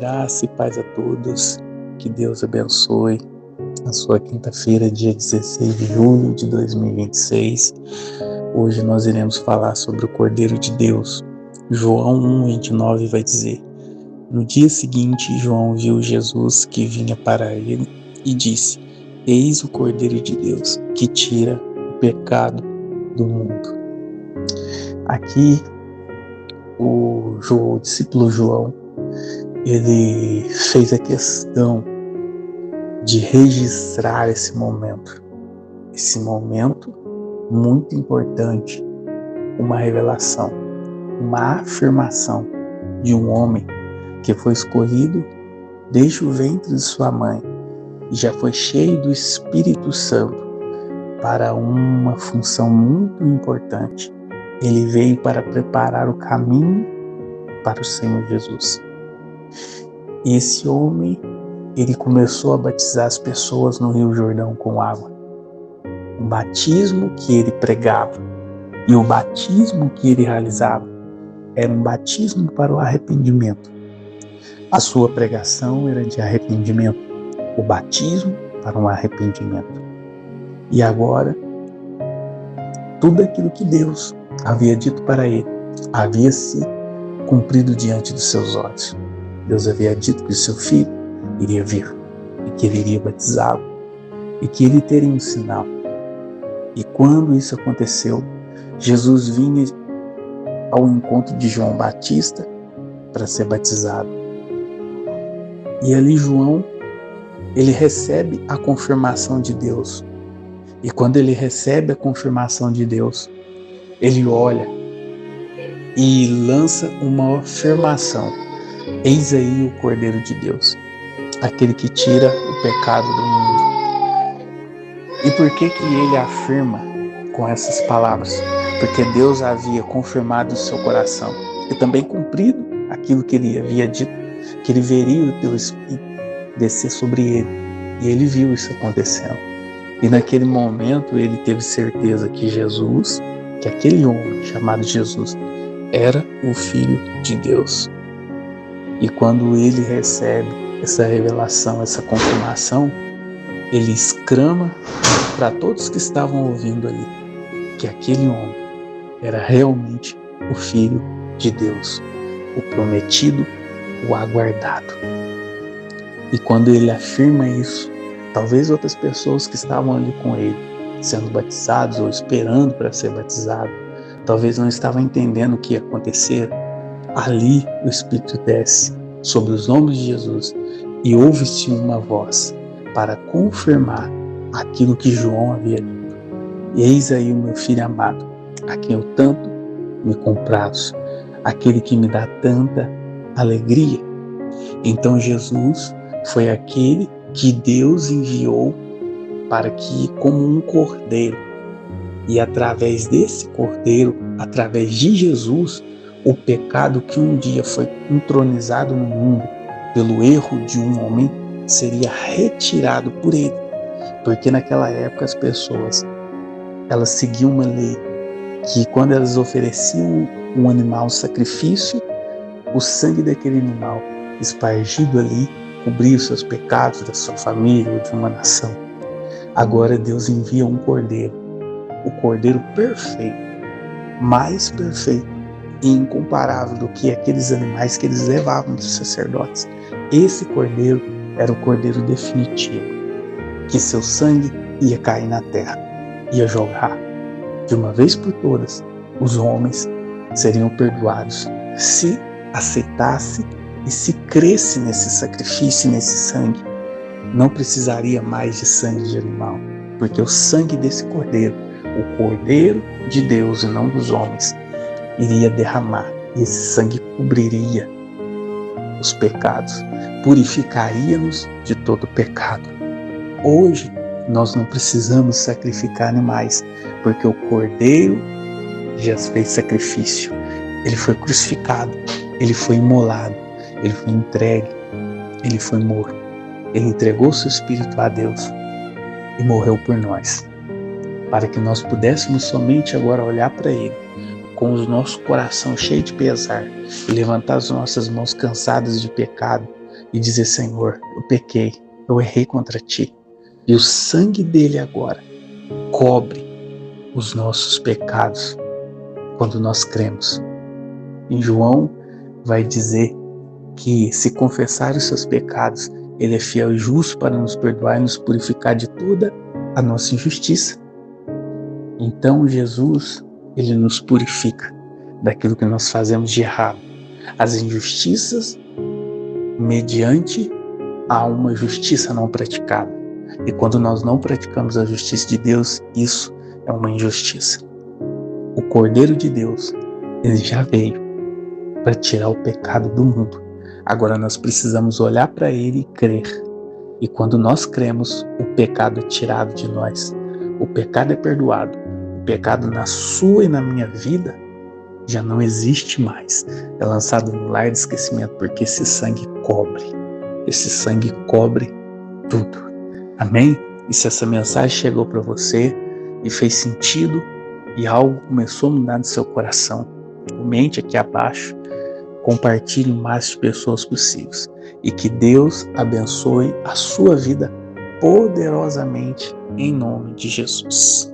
Graça e paz a todos, que Deus abençoe a sua quinta-feira, dia 16 de julho de 2026. Hoje nós iremos falar sobre o Cordeiro de Deus. João 1:29 vai dizer: No dia seguinte, João viu Jesus que vinha para ele e disse: Eis o Cordeiro de Deus, que tira o pecado do mundo. Aqui, o discípulo João, ele fez a questão de registrar esse momento muito importante, uma revelação, uma afirmação de um homem que foi escolhido desde o ventre de sua mãe e já foi cheio do Espírito Santo para uma função muito importante. Ele veio para preparar o caminho para o Senhor Jesus. E esse homem, ele começou a batizar as pessoas no Rio Jordão com água. O batismo que ele pregava e o batismo que ele realizava era um batismo para o arrependimento. A sua pregação era de arrependimento, o batismo para um arrependimento. E agora, tudo aquilo que Deus havia dito para ele havia se cumprido diante dos seus olhos. Deus havia dito que o seu filho iria vir e que ele iria batizá-lo e que ele teria um sinal. E quando isso aconteceu, Jesus vinha ao encontro de João Batista para ser batizado. E ali João, ele recebe a confirmação de Deus. E quando ele recebe a confirmação de Deus, ele olha e lança uma afirmação: Eis aí o Cordeiro de Deus, aquele que tira o pecado do mundo. E por que ele afirma com essas palavras? Porque Deus havia confirmado o seu coração e também cumprido aquilo que ele havia dito, que ele veria o teu Espírito descer sobre ele. E ele viu isso acontecendo. E naquele momento ele teve certeza que Jesus, que aquele homem chamado Jesus, era o Filho de Deus. E quando ele recebe essa revelação, essa confirmação, ele exclama para todos que estavam ouvindo ali que aquele homem era realmente o Filho de Deus, o prometido, o aguardado. E quando ele afirma isso, talvez outras pessoas que estavam ali com ele, sendo batizados ou esperando para ser batizado, talvez não estavam entendendo o que ia acontecer. Ali o Espírito desce sobre os ombros de Jesus e ouve-se uma voz para confirmar aquilo que João havia dito. Eis aí o meu filho amado, a quem eu tanto me comprazo, aquele que me dá tanta alegria. Então Jesus foi aquele que Deus enviou para que, como um cordeiro, e através desse cordeiro, através de Jesus, o pecado que um dia foi entronizado no mundo pelo erro de um homem seria retirado por ele. Porque naquela época as pessoas, elas seguiam uma lei que quando elas ofereciam um animal sacrifício, o sangue daquele animal espargido ali cobria os seus pecados, da sua família ou de uma nação. Agora Deus envia um cordeiro, o cordeiro perfeito, mais perfeito e incomparável do que aqueles animais que eles levavam dos sacerdotes. Esse cordeiro era o cordeiro definitivo, que seu sangue ia cair na terra, ia jogar de uma vez por todas. Os homens seriam perdoados se aceitasse e se cresce nesse sacrifício, nesse sangue. Não precisaria mais de sangue de animal, porque o sangue desse cordeiro, o Cordeiro de Deus e não dos homens, iria derramar, e esse sangue cobriria os pecados, purificaria-nos de todo pecado. Hoje nós não precisamos sacrificar animais, porque o Cordeiro já fez sacrifício. Ele foi crucificado, ele foi imolado, ele foi entregue, ele foi morto. Ele entregou seu espírito a Deus e morreu por nós, para que nós pudéssemos somente agora olhar para ele com o nosso coração cheio de pesar e levantar as nossas mãos cansadas de pecado e dizer: Senhor, eu pequei, eu errei contra ti. E o sangue dele agora cobre os nossos pecados quando nós cremos. Em João vai dizer que se confessar os seus pecados, ele é fiel e justo para nos perdoar e nos purificar de toda a nossa injustiça. Então Jesus, ele nos purifica daquilo que nós fazemos de errado, as injustiças mediante a uma justiça não praticada. E quando nós não praticamos a justiça de Deus, isso é uma injustiça. O Cordeiro de Deus, ele já veio para tirar o pecado do mundo. Agora nós precisamos olhar para ele e crer. E quando nós cremos, o pecado é tirado de nós. O pecado é perdoado. O pecado na sua e na minha vida já não existe mais. É lançado no lar de esquecimento, porque esse sangue cobre. Esse sangue cobre tudo. Amém? E se essa mensagem chegou para você e fez sentido e algo começou a mudar no seu coração, comente aqui abaixo, compartilhe o máximo de pessoas possíveis e que Deus abençoe a sua vida poderosamente em nome de Jesus.